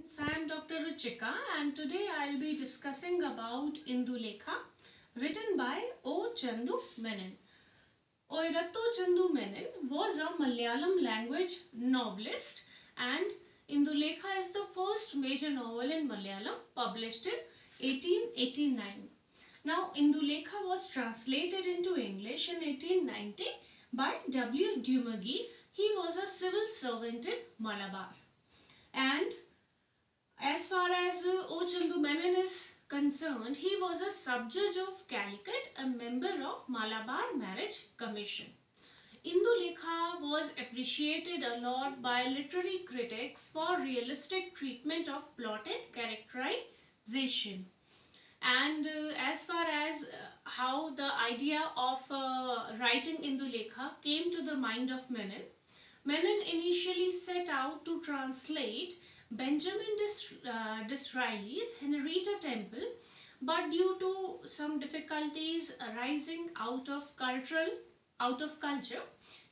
students, I am Dr. Ruchika and today I will be discussing about Indulekha written by O. Chandu Menon. Oirattu Chandu Menon was a Malayalam language novelist and Indulekha is the first major novel in Malayalam published in 1889. Now Indulekha was translated into English in 1890 by W. Dumaguete. He was a civil servant in Malabar. And as far as O. Chandu Menon is concerned, he was a sub-judge of Calicut, a member of Malabar Marriage Commission. Indulekha was appreciated a lot by literary critics for realistic treatment of plot and characterization. And as far as how the idea of writing Indulekha came to the mind of Menon, Menon initially set out to translate Benjamin Disraeli's Henrietta Temple, but due to some difficulties arising out of culture,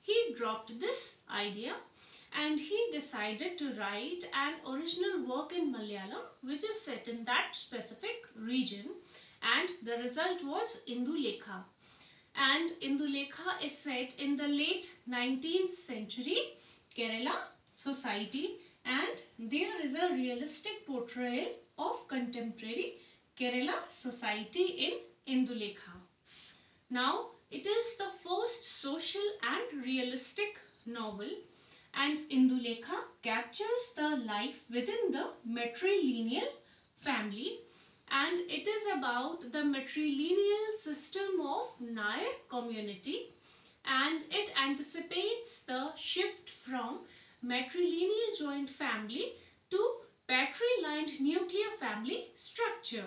he dropped this idea and he decided to write an original work in Malayalam which is set in that specific region, and the result was Indulekha. And Indulekha is set in the late 19th century Kerala society, and there is a realistic portrayal of contemporary Kerala society in Indulekha. Now, it is the first social and realistic novel, and Indulekha captures the life within the matrilineal family, and it is about the matrilineal system of Nair community, and it anticipates the shift from matrilineal joint family to patrilined nuclear family structure.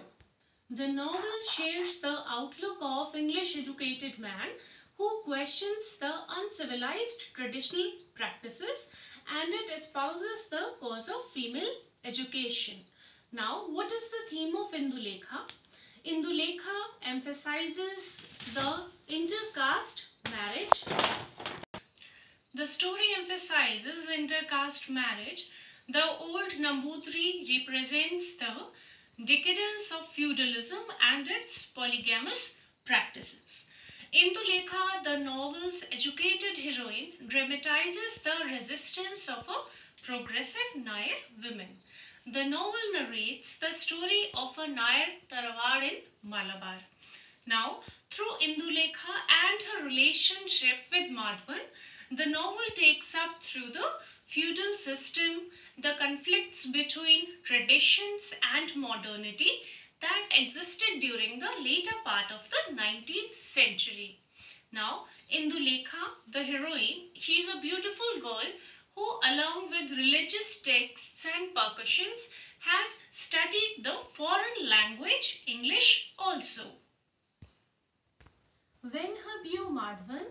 The novel shares the outlook of English educated man who questions the uncivilized traditional practices, and it espouses the cause of female education. Now, what is the theme of Indulekha? Indulekha emphasizes the intercaste marriage. The story emphasizes intercaste marriage. The old Nambudri represents the decadence of feudalism and its polygamous practices. Indulekha, the novel's educated heroine, dramatizes the resistance of a progressive Nair woman. The novel narrates the story of a Nair Tarawad in Malabar. Now, through Indulekha and her relationship with Madhavan, the novel takes up through the feudal system, the conflicts between traditions and modernity that existed during the later part of the 19th century. Now, Indulekha, the heroine, she is a beautiful girl who, along with religious texts and percussions, has studied the foreign language English also. When her beau Madhavan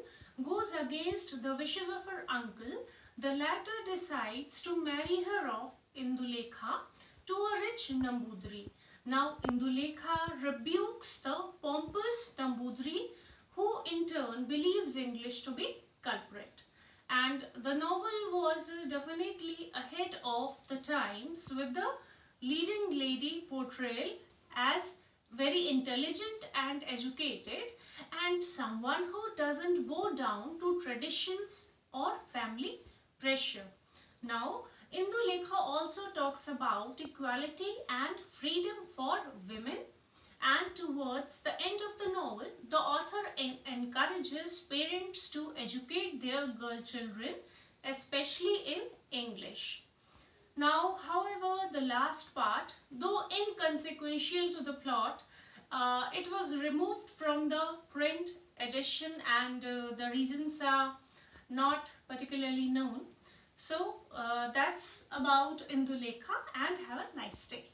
goes against the wishes of her uncle, the latter decides to marry her off Indulekha to a rich Nambudri. Now Indulekha rebukes the pompous Nambudri, who in turn believes English to be culprit. And the novel was definitely ahead of the times, with the leading lady portrayal as very intelligent and educated and someone who doesn't bow down to traditions or family pressure. Now, Indulekha also talks about equality and freedom for women, and towards the end of the novel, the author encourages parents to educate their girl children, especially in English. Now, however, the last part, though inconsequential to the plot, it was removed from the print edition, and the reasons are not particularly known. So, that's about Indulekha, and have a nice day.